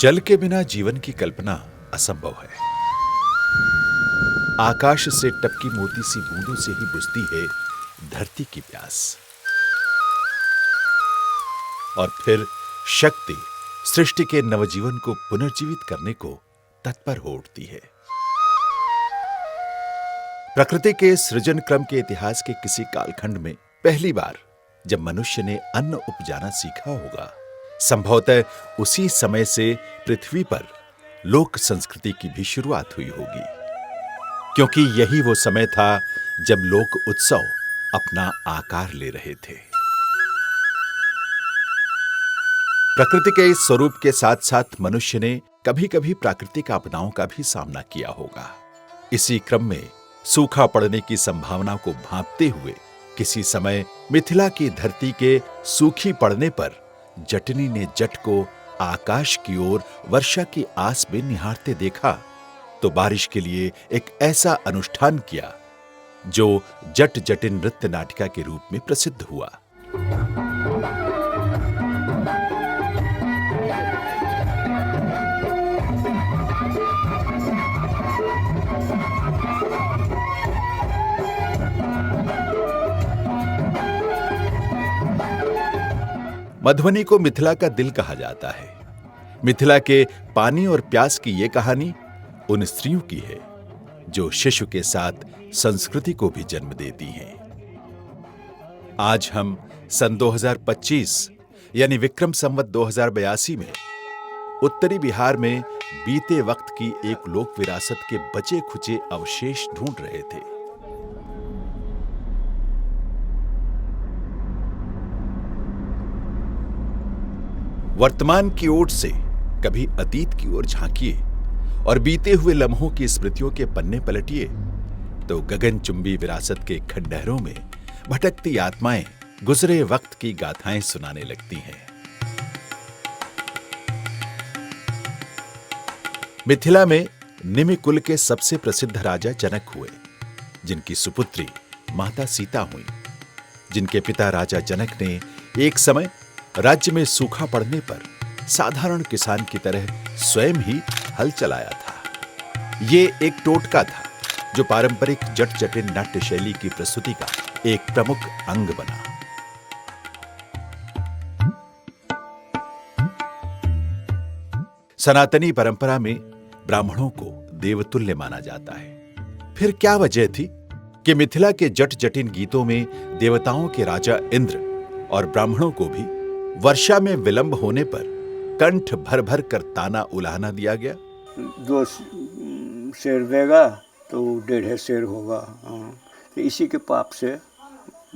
जल के बिना जीवन की कल्पना असंभव है। आकाश से टपकी मोती सी बूंदों से ही बुझती है धरती की प्यास। और फिर शक्ति सृष्टि के नवजीवन को पुनर्जीवित करने को तत्पर हो उठती है। प्रकृति के सृजन क्रम के इतिहास के किसी कालखंड में पहली बार जब मनुष्य ने अन्न उपजाना सीखा होगा, संभवतः उसी समय से पृथ्वी पर लोक संस्कृति की भी शुरुआत हुई होगी, क्योंकि यही वो समय था जब लोक उत्सव अपना आकार ले रहे थे। प्रकृति के इस स्वरूप के साथ साथ मनुष्य ने कभी कभी प्राकृतिक आपदाओं का भी सामना किया होगा। इसी क्रम में सूखा पड़ने की संभावना को भांपते हुए किसी समय मिथिला की धरती के सूखी पड़ने पर जटनी ने जट को आकाश की ओर वर्षा की आस में निहारते देखा तो बारिश के लिए एक ऐसा अनुष्ठान किया जो जट जटिन नृत्य नाटिका के रूप में प्रसिद्ध हुआ। मधुबनी को मिथिला का दिल कहा जाता है। मिथिला के पानी और प्यास की यह कहानी उन स्त्रियों की है जो शिशु के साथ संस्कृति को भी जन्म देती हैं। आज हम सन 2025 यानी विक्रम संवत 2082 में उत्तरी बिहार में बीते वक्त की एक लोक विरासत के बचे खुचे अवशेष ढूंढ रहे थे। वर्तमान की ओर से कभी अतीत की ओर झांकिए और बीते हुए लम्हों की स्मृतियों के पन्ने पलटिए तो गगनचुंबी विरासत के खंडहरों में भटकती आत्माएं गुजरे वक्त की गाथाएं सुनाने लगती हैं। मिथिला में निमि कुल के सबसे प्रसिद्ध राजा जनक हुए, जिनकी सुपुत्री माता सीता हुई, जिनके पिता राजा जनक ने एक समय राज्य में सूखा पड़ने पर साधारण किसान की तरह स्वयं ही हल चलाया था। ये एक टोटका था जो पारंपरिक जट जटिन नाट्य शैली की प्रस्तुति का एक प्रमुख अंग बना। सनातनी परंपरा में ब्राह्मणों को देवतुल्य माना जाता है। फिर क्या वजह थी कि मिथिला के जट जटिन गीतों में देवताओं के राजा इंद्र और ब्राह्मणों को भी वर्षा में विलंब होने पर कंठ भर भर कर ताना उलाहना दिया गया? 2 शेर देगा तो 1.5 शेर होगा। तो इसी के पाप से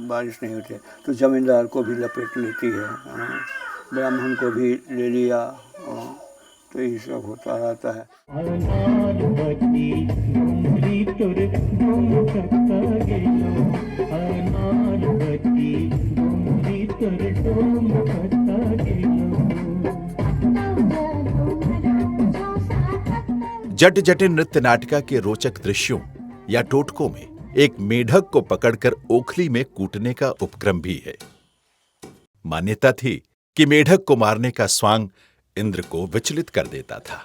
बारिश नहीं होती, तो जमींदार को भी लपेट लेती है, ब्राह्मण को भी ले लिया, तो ये सब होता रहता है। जट जटिन नृत्य नाटिका के रोचक दृश्यों या टोटकों में एक मेढक को पकड़कर ओखली में कूटने का उपक्रम भी है। मान्यता थी कि मेढक को मारने का स्वांग इंद्र को विचलित कर देता था।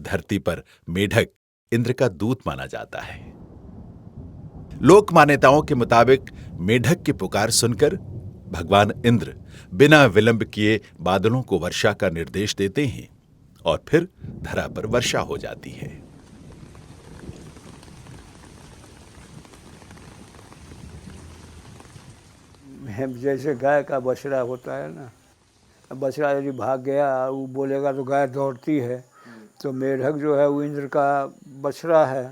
धरती पर मेढक इंद्र का दूत माना जाता है। लोक मान्यताओं के मुताबिक मेढक की पुकार सुनकर भगवान इंद्र बिना विलंब किए बादलों को वर्षा का निर्देश देते हैं और फिर धरा पर वर्षा हो जाती है। जैसे गाय का बछड़ा होता है ना, बछड़ा यदि भाग गया, वो बोलेगा तो गाय दौड़ती है, तो मेढक जो है वो इंद्र का बछड़ा है।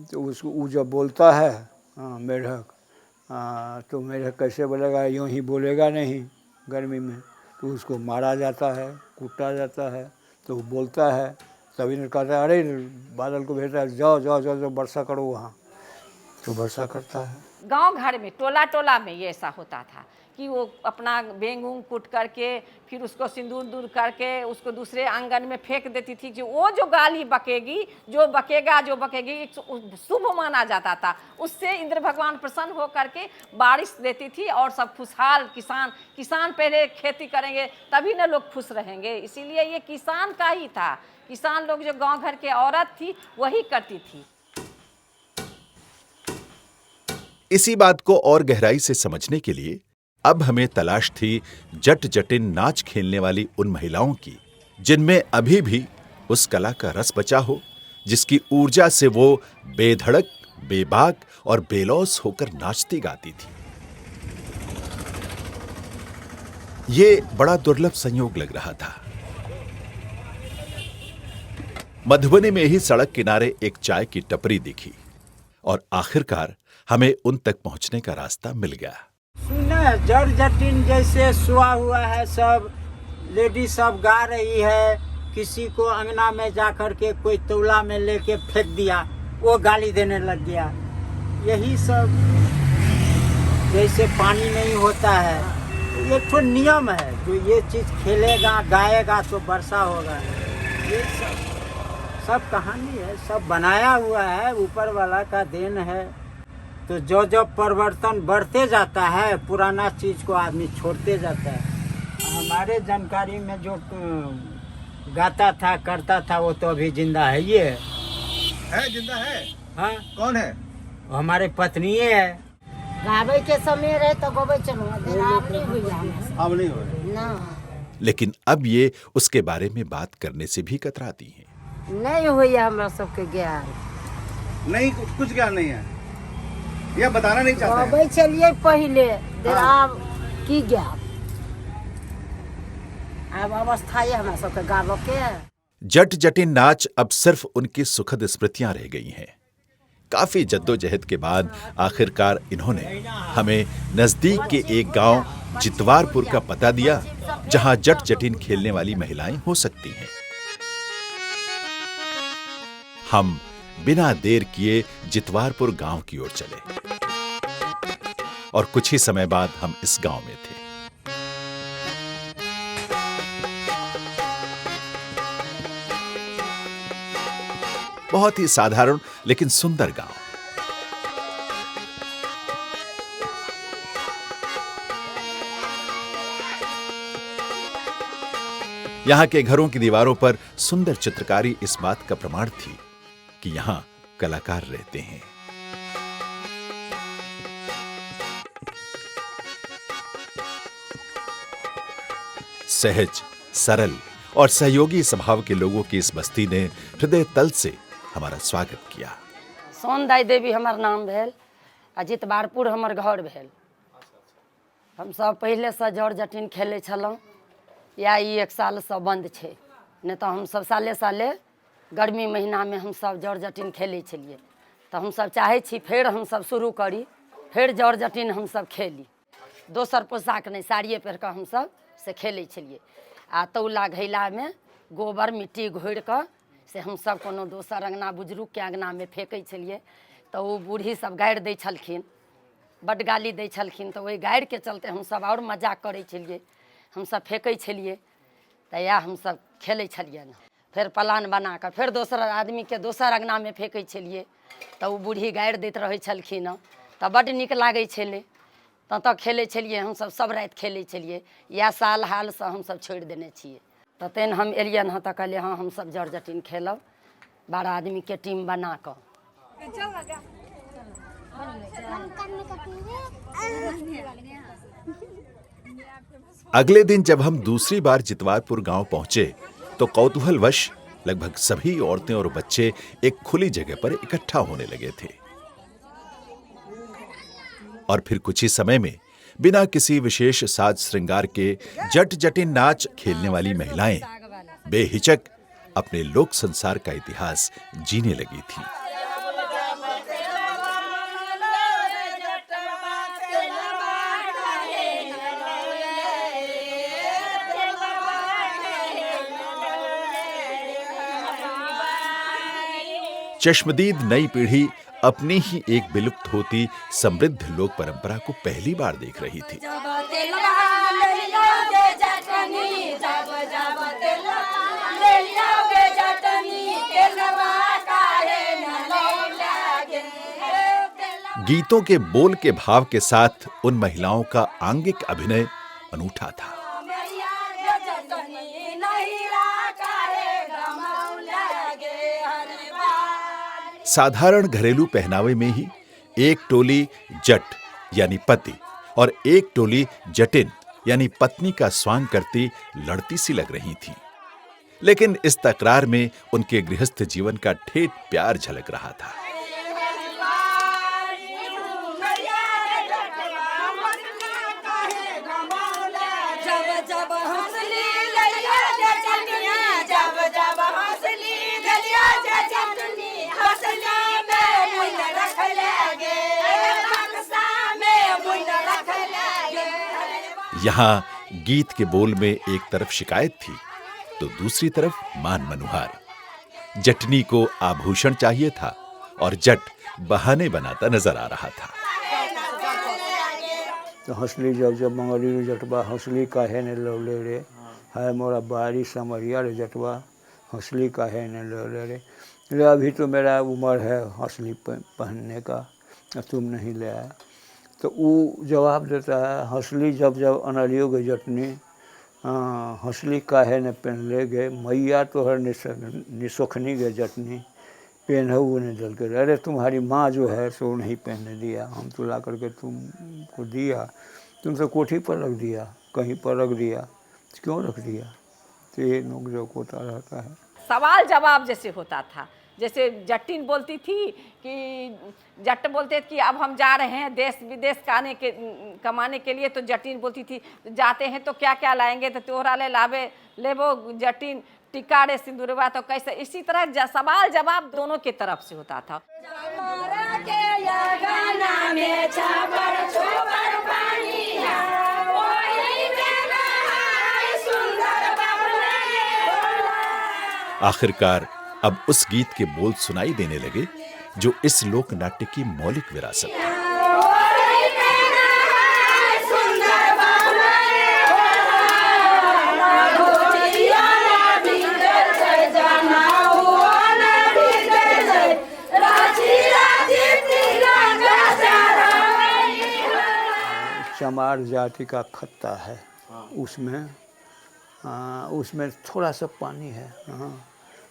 तो उसको वो जब बोलता है मेढक, तो मेढक कैसे बोलेगा, यूँ ही बोलेगा नहीं गर्मी में, तो उसको मारा जाता है, कूटा जाता है। तो वो बोलता है, तब इंद्र कहता है, अरे बादल को भेजता है, जाओ जाओ जाओ जाओ वर्षा करो वहाँ, तो वर्षा करता है। गांव घर में टोला टोला में ये ऐसा होता था कि वो अपना बेंग उंग कूट करके फिर उसको सिंदूर दूर करके उसको दूसरे आंगन में फेंक देती थी। जो वो जो गाली बकेगी, जो बकेगी शुभ माना जाता था। उससे इंद्र भगवान प्रसन्न हो करके बारिश देती थी और सब खुशहाल किसान पहले खेती करेंगे तभी ना लोग खुश रहेंगे। इसीलिए ये किसान का ही था। किसान लोग जो गांव घर के औरत थी वही करती थी। इसी बात को और गहराई से समझने के लिए अब हमें तलाश थी जट जटिन नाच खेलने वाली उन महिलाओं की जिनमें अभी भी उस कला का रस बचा हो, जिसकी ऊर्जा से वो बेधड़क, बेबाक और बेलौस होकर नाचती गाती थी। ये बड़ा दुर्लभ संयोग लग रहा था। मधुबनी में ही सड़क किनारे एक चाय की टपरी दिखी और आखिरकार हमें उन तक पहुंचने का रास्ता मिल गया। सुने जड़ जटिन जैसे सुआ हुआ है, सब लेडी सब गा रही है। किसी को अंगना में जाकर के कोई तौला में लेके फेंक दिया, वो गाली देने लग गया। यही सब जैसे पानी नहीं होता है, ये तो नियम है। जो ये चीज खेलेगा गाएगा तो वर्षा होगा। ये सब कहानी है, सब बनाया हुआ है, ऊपर वाला का देन है। तो जो जो परिवर्तन बढ़ते जाता है, पुराना चीज को आदमी छोड़ते जाता है। हमारे जानकारी में जो गाता था करता था वो तो अभी जिंदा है। ये है जिंदा है। हाँ, कौन है? हमारे पत्नी है। गावे के समय रहे तो गोबे चलो, अब नहीं हुई अब नहीं हो रहे ना, लेकिन अब ये उसके बारे में बात करने से भी कतराती हैं। नहीं हुई हमरा सबके ज्ञान। नहीं, कुछ ज्ञान नहीं है, यह बताना नहीं चाहते गोबे चलिए पहले अब की ज्ञान, अब अवस्था है हमरा सबके गावो के। जट जटिन नाच अब सिर्फ उनकी सुखद स्मृतियां रह गई हैं। काफी जद्दोजहद के बाद आखिरकार इन्होंने हमें नजदीक के एक गांव जितवारपुर का पता दिया, जहां जट जटिन खेलने वाली महिलाएं हो सकती हैं। हम बिना देर किए जितवारपुर गांव की ओर चले और कुछ ही समय बाद हम इस गांव में थे। बहुत ही साधारण लेकिन सुंदर गांव। यहां के घरों की दीवारों पर सुंदर चित्रकारी इस बात का प्रमाण थी कि यहां कलाकार रहते हैं। सहज, सरल और सहयोगी स्वभाव के लोगों की इस बस्ती ने हृदय तल से हमारा स्वागत किया। सोनदाई देवी हमार नाम भेल, आ जितवारपुर हमर घर भेल। हम सब पहले से जड़ जटिन खेले छलहुँ, या ई 1 साल से बंद छै, नहीं तो हम सब साले साले गर्मी महीना में हम सब जड़ जटिन खेले छलिए। तो हम सब चाहे छी फेर हम सब शुरू करी, फेर जड़ जटिन हम सब खेली। दोसर पोशाक नहीं, साड़िए पहिर कऽ हम सब से खेले छलिए। आ तौला घैला में गोबर मिट्टी घोरि कऽ से हम सब कोनो दोसर अंगना बुजुर्ग के अंगना में फेंकै छलिए। तो वो बूढ़ी सब गारि दै छलखिन, बड्ड गाली दै छलखिन। तो ओहि गारि के चलते हम सब और मजाक करै छलिए, हम सब फेंकै छलिए। तो या हम सब खेलै छलिए ना, फिर प्लान बना कऽ फिर दोसर आदमी के दोसर अंगना में फेंकै छलिए। तो वो बूढ़ी गारि दैत रहै छलखिन, तो बड्ड नीक लागै छलै। तब खेलै छलिए, हम सब राति खेलै छलिए। या साल हाल से हम सब छोड़ि देने छियै। तो तेन हम एलियन हँ, तो कहलिए हाँ हम सब जड़ जटिन खेलब, 12 आदमी के टीम बना कऽ। अगले दिन जब हम दूसरी बार जितवारपुर गांव पहुंचे तो कौतूहलवश लगभग सभी औरतें और बच्चे एक खुली जगह पर इकट्ठा होने लगे थे। और फिर कुछ ही समय में बिना किसी विशेष साज श्रृंगार के जट जटिन नाच खेलने वाली महिलाएं बेहिचक अपने लोक संसार का इतिहास जीने लगी थी। चश्मदीद नई पीढ़ी अपनी ही एक विलुप्त होती समृद्ध लोक परंपरा को पहली बार देख रही थी। गीतों के बोल के भाव के साथ उन महिलाओं का आंगिक अभिनय अनूठा था। साधारण घरेलू पहनावे में ही एक टोली जट यानी पति और एक टोली जटिन यानी पत्नी का स्वांग करती लड़ती सी लग रही थी, लेकिन इस तकरार में उनके गृहस्थ जीवन का ठेठ प्यार झलक रहा था। यहाँ गीत के बोल में एक तरफ शिकायत थी तो दूसरी तरफ मान मनुहार। जटनी को आभूषण चाहिए था और जट बहाने बनाता नजर आ रहा था। तो हंसली जब जब मंगली रे जटवा हंसली काहे ने लौले रे, है मोरा बारी समरिया रे जटवा हंसली काहे ने लौले रे। रे अभी तो मेरा उम्र है हंसली पहनने का, तुम नहीं ले आया। तो वो जवाब देता है हंसली जब जब अनलियो गई जटनी हंसली काहे ने पहन ले गए, मैया तो हर निसुखनी गए जटनी पहनऊ ने जल कर। अरे तुम्हारी माँ जो है सो नहीं पहनने दिया, हम तो ला करके तुमको दिया, तुम तो कोठी पर रख दिया, कहीं पर रख दिया, क्यों रख दिया। तो ये नोक-झोंक होता रहता है। सवाल जवाब जैसे होता था, जैसे जटिन बोलती थी कि जट बोलते थे कि अब हम जा रहे हैं देश विदेश कमाने के लिए, तो जटिन बोलती थी जाते हैं तो क्या क्या लाएंगे, तो तोहरा ले लावे लेबो जटिन टिका रे सिंदूरवा। तो कैसे इसी तरह सवाल जवाब दोनों के तरफ से होता था। आखिरकार अब उस गीत के बोल सुनाई देने लगे जो इस लोक नाट्य की मौलिक विरासत है। चमार जाति का खत्ता है, उसमें थोड़ा सा पानी है।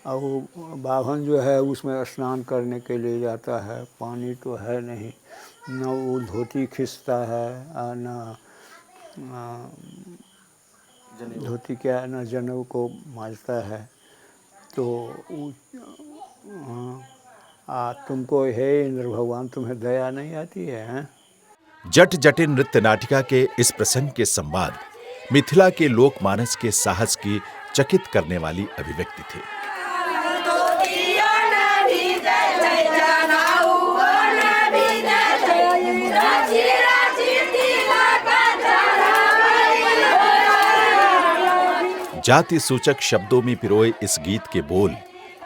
और वो बाभन जो है उसमें स्नान करने के लिए जाता है, पानी तो है नहीं, न वो धोती खींचता है न धोती क्या न जनेऊ को मांझता है। तो तुमको हे इंद्र भगवान तुम्हें दया नहीं आती है। जट जटिन नृत्य नाटिका के इस प्रसंग के संवाद मिथिला के लोकमानस के साहस की चकित करने वाली अभिव्यक्ति थे। जाति सूचक शब्दों में पिरोए इस गीत के बोल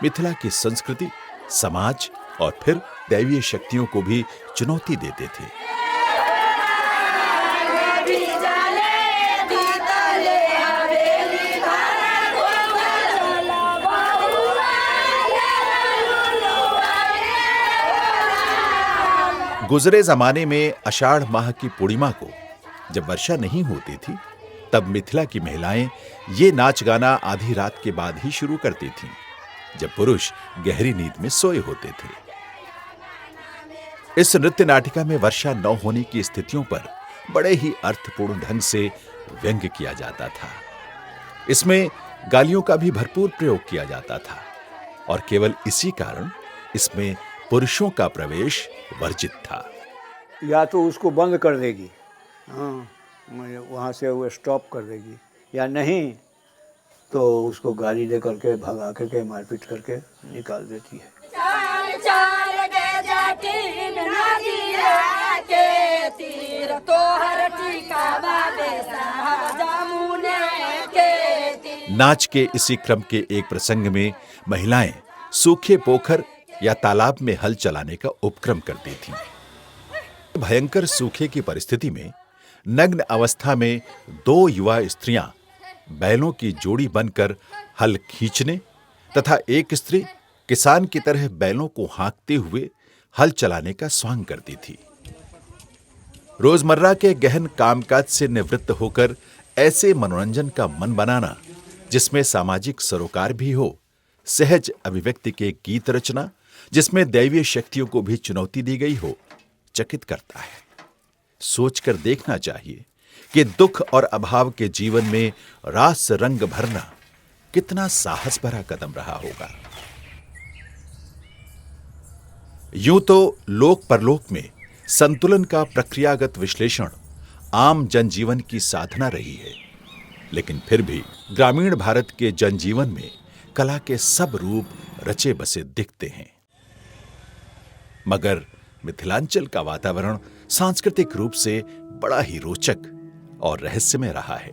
मिथिला की संस्कृति, समाज और फिर दैवीय शक्तियों को भी चुनौती देते थे। गुजरे जमाने में आषाढ़ माह की पूर्णिमा को जब वर्षा नहीं होती थी, तब मिथिला की महिलाएं ये नाच गाना आधी रात के बाद ही शुरू करती थीं, जब पुरुष गहरी नींद में सोए होते थे। इस नृत्य नाटिका में वर्षा न होने की स्थितियों पर बड़े ही अर्थपूर्ण ढंग से व्यंग्य किया जाता था। इसमें गालियों का भी भरपूर प्रयोग किया जाता था और केवल इसी कारण इसमें पुरुषों का प्रवेश वर्जित था। या तो उसको बंद कर देगी, वहाँ से वो स्टॉप कर देगी, या नहीं तो उसको गाली दे करके भगा करके मारपीट करके निकाल देती है। नाच के इसी क्रम के एक प्रसंग में महिलाएं सूखे पोखर या तालाब में हल चलाने का उपक्रम करती थीं। भयंकर सूखे की परिस्थिति में नग्न अवस्था में 2 युवा स्त्रियां बैलों की जोड़ी बनकर हल खींचने तथा एक स्त्री किसान की तरह बैलों को हाँकते हुए हल चलाने का स्वांग करती थी। रोजमर्रा के गहन कामकाज से निवृत्त होकर ऐसे मनोरंजन का मन बनाना जिसमें सामाजिक सरोकार भी हो, सहज अभिव्यक्ति के गीत रचना जिसमें दैवीय शक्तियों को भी चुनौती दी गई हो, चकित करता है। सोचकर देखना चाहिए कि दुख और अभाव के जीवन में रास रंग भरना कितना साहस भरा कदम रहा होगा। यूं तो लोक परलोक में संतुलन का प्रक्रियागत विश्लेषण आम जनजीवन की साधना रही है, लेकिन फिर भी ग्रामीण भारत के जनजीवन में कला के सब रूप रचे बसे दिखते हैं। मगर मिथिलांचल का वातावरण सांस्कृतिक रूप से बड़ा ही रोचक और रहस्यमय रहा है।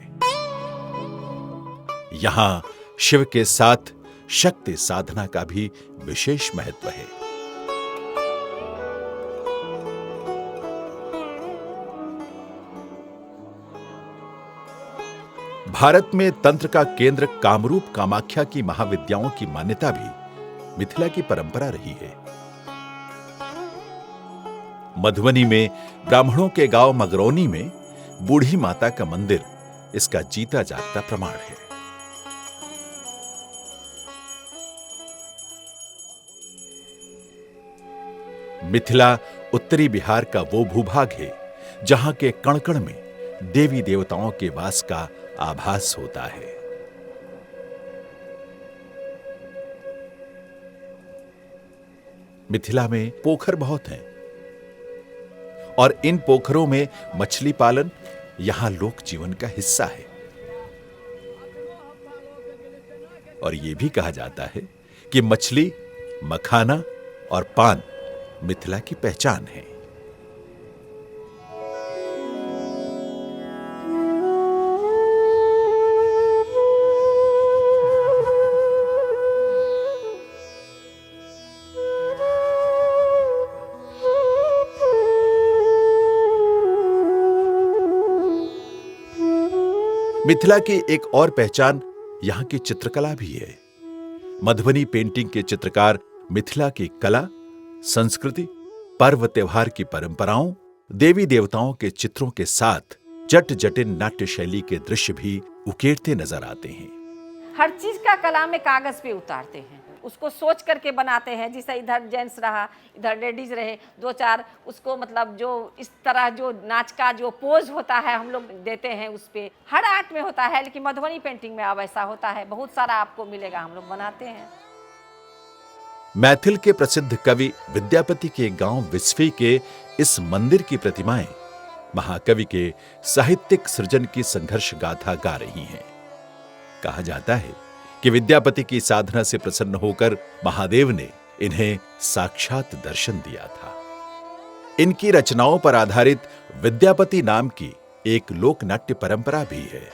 यहां शिव के साथ शक्ति साधना का भी विशेष महत्व है। भारत में तंत्र का केंद्र कामरूप कामाख्या की महाविद्याओं की मान्यता भी मिथिला की परंपरा रही है। मधुबनी में ब्राह्मणों के गांव मगरौनी में बूढ़ी माता का मंदिर इसका जीता जागता प्रमाण है। मिथिला उत्तरी बिहार का वो भूभाग है जहां के कण-कण में देवी देवताओं के वास का आभास होता है। मिथिला में पोखर बहुत हैं और इन पोखरों में मछली पालन यहां लोक जीवन का हिस्सा है। और यह भी कहा जाता है कि मछली, मखाना और पान मिथिला की पहचान है। मिथिला की एक और पहचान यहां की चित्रकला भी है। मधुबनी पेंटिंग के चित्रकार मिथिला की कला, संस्कृति, पर्व त्योहार की परंपराओं, देवी देवताओं के चित्रों के साथ जट जटिन नाट्य शैली के दृश्य भी उकेरते नजर आते हैं। हर चीज का कला में कागज पे उतारते हैं, उसको सोच करके बनाते हैं। जैसे इधर जेंट्स रहा, इधर लेडीज रहे, 2-4 उसको मतलब जो इस तरह जो नाच का जो पोज होता है हम लोग देते हैं उस पे। हर आर्ट में होता है, लेकिन मधुबनी पेंटिंग में अब ऐसा होता है। बहुत सारा आपको मिलेगा, हम लोग बनाते हैं। मैथिल के प्रसिद्ध कवि विद्यापति के गांव विस्फी के इस मंदिर की प्रतिमाएं महाकवि के साहित्यिक सृजन की संघर्ष गाथा गा रही हैं। कहा जाता है कि विद्यापति की साधना से प्रसन्न होकर महादेव ने इन्हें साक्षात दर्शन दिया था। इनकी रचनाओं पर आधारित विद्यापति नाम की एक लोक नाट्य परंपरा भी है।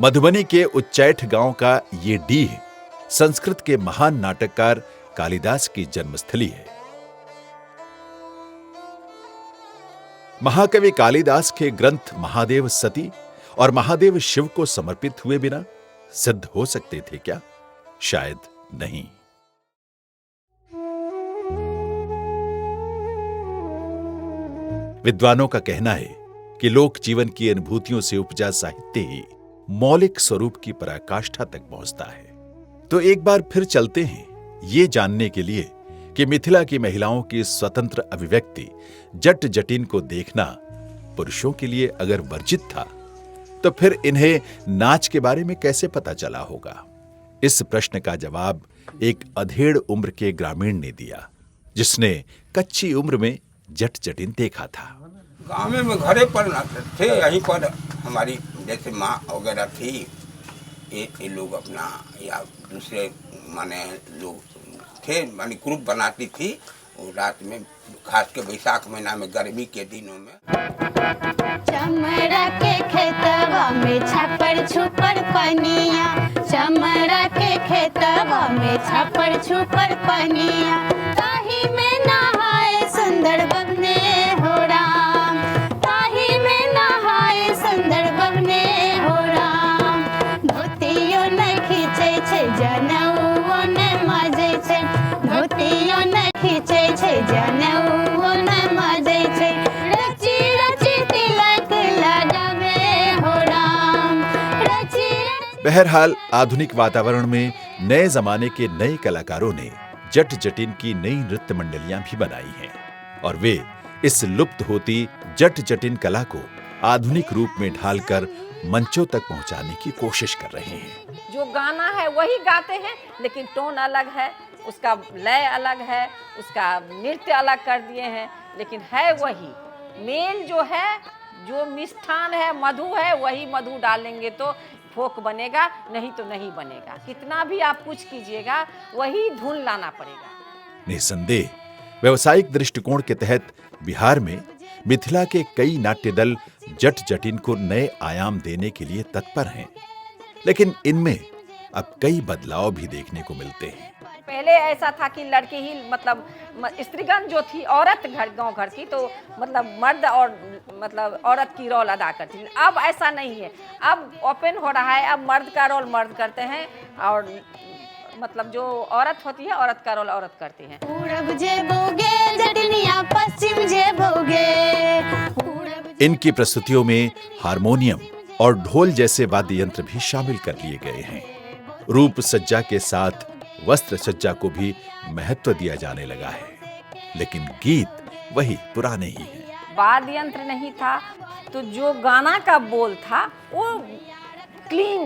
मधुबनी के उच्चैठ गांव का ये डीह संस्कृत के महान नाटककार कालिदास की जन्मस्थली है। महाकवि कालिदास के ग्रंथ महादेव सती और महादेव शिव को समर्पित हुए बिना सिद्ध हो सकते थे क्या? शायद नहीं। विद्वानों का कहना है कि लोक जीवन की अनुभूतियों से उपजा साहित्य ही मौलिक स्वरूप की पराकाष्ठा तक पहुंचता है। तो एक बार फिर चलते हैं ये जानने के लिए कि मिथिला की महिलाओं की स्वतंत्र अभिव्यक्ति जट जटिन को देखना पुरुषों के लिए अगर वर्जित था, तो फिर इन्हें नाच के बारे में कैसे पता चला होगा? इस प्रश्न का जवाब एक अधेड़ उम्र के ग्रामीण ने दिया, जिसने कच्ची उम्र में जट जटिन देखा था। गाँव में घरे पर थे, यहीं पर हमारी जैसे माँ वगैरह थी, ये लोग अपना या दूसरे माने लोग थे, माने ग्रुप बनाती थी। और रात में खास के बैसाख महीना में गर्मी के दिनों में चमड़ा के खेतवा में छापर छुपर पनिया चमड़ा के खेतवा में छपर छुपर पनिया, ताही में नहाए सुंदर बगने हो राम, ताही में नहाए सुंदर बगने हो राम। धोतियो न खींचे छे जनऊ न मजे छे, धोतियो न खींचे छे जनऊ न मजे छे, रची रची तिलक लगावे हो राम, रची रची। बहरहाल आधुनिक वातावरण में नए जमाने के नए कलाकारों ने जट जटिन की नई नृत्य मंडलियां भी बनाई हैं और वे इस लुप्त होती जट जटिन कला को आधुनिक रूप में ढालकर मंचों तक पहुंचाने की कोशिश कर रहे हैं। जो गाना है वही गाते हैं, लेकिन टोन अलग है, उसका लय अलग है, उसका नृत्य अलग कर दिए हैं, लेकिन है वही। मेन जो है, जो मिष्ठान है, मधु है, वही मधु डालेंगे तो फोक बनेगा, नहीं तो नहीं बनेगा। कितना भी आप कुछ कीजिएगा, वही धुन लाना पड़ेगा। निसंदेह व्यवसायिक दृष्टिकोण के तहत बिहार में मिथिला के कई नाट्य दल जट जटिन को नए आयाम देने के लिए तत्पर हैं, लेकिन इनमें अब कई बदलाव भी देखने को मिलते हैं। पहले ऐसा था कि लड़की ही मतलब स्त्रीगण जो थी, औरत घर गांव घर की, तो मतलब मर्द और मतलब औरत की रोल अदा करती थी। अब ऐसा नहीं है, अब ओपन हो रहा है, अब मर्द का रोल मर्द करते हैं और मतलब जो औरत होती है, औरत का रोल औरत करती है। पूरब जे बोगे जटनिया, पश्चिम जे बोगे। इनकी प्रस्तुतियों में हारमोनियम और ढोल जैसे वाद्य यंत्र भी शामिल कर लिए गए हैं। रूप सज्जा के साथ वस्त्र सज्जा को भी महत्व दिया जाने लगा है, लेकिन गीत वही पुराने ही हैं। वाद्य यंत्र नहीं था तो जो गाना का बोल था वो क्लीन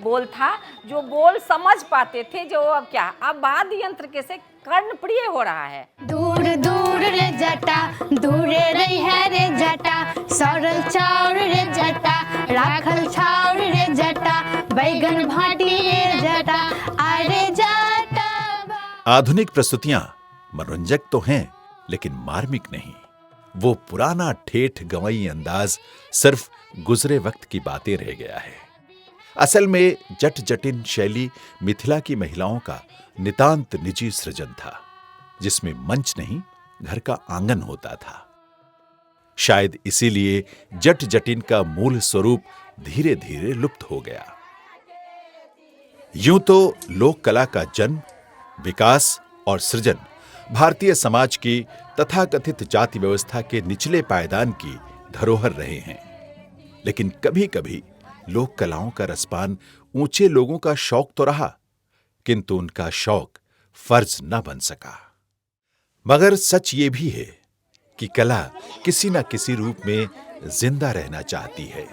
बोल था, जो बोल समझ पाते थे। जो अब क्या, अब वाद्य यंत्र कैसे कर्णप्रिय हो रहा है। दूर दूर रे जटा, दूरे रही है रे जटा, सौरल चाउर रे जटा, राखल छाउर रे जटा, बैगन भाटी रे जटा, अरे जटा। आधुनिक प्रस्तुतियां मनोरंजक तो हैं, लेकिन मार्मिक नहीं। वो पुराना ठेठ गंवई अंदाज सिर्फ गुजरे वक्त की बातें रह गया है। असल में जट जटिन शैली मिथिला की महिलाओं का नितांत निजी सृजन था, जिसमें मंच नहीं, घर का आंगन होता था। शायद इसीलिए जट जटिन का मूल स्वरूप धीरे धीरे लुप्त हो गया। यूं तो लोक कला का जन्म, विकास और सृजन भारतीय समाज की तथाकथित जाति व्यवस्था के निचले पायदान की धरोहर रहे हैं, लेकिन कभी कभी लोक कलाओं का रसपान ऊंचे लोगों का शौक तो रहा, किंतु उनका शौक फर्ज न बन सका। मगर सच ये भी है कि कला किसी न किसी रूप में जिंदा रहना चाहती है।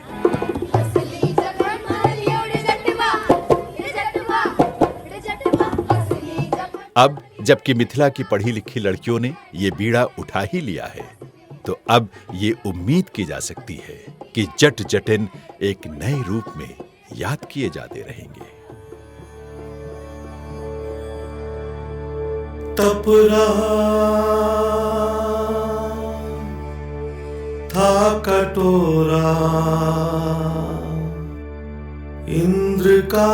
अब जबकि मिथिला की पढ़ी लिखी लड़कियों ने ये बीड़ा उठा ही लिया है, तो अब ये उम्मीद की जा सकती है कि जट जटिन एक नए रूप में याद किए जाते रहेंगे। तपरा था कटोरा इंद्र का,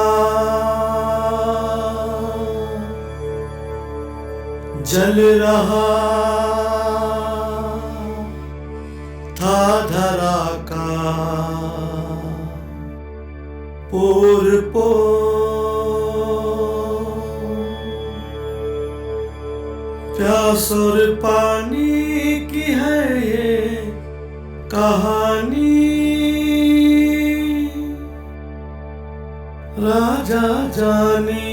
जल रहा था धरा का पोर प्यास और पानी की है ये कहानी, राजा जानी।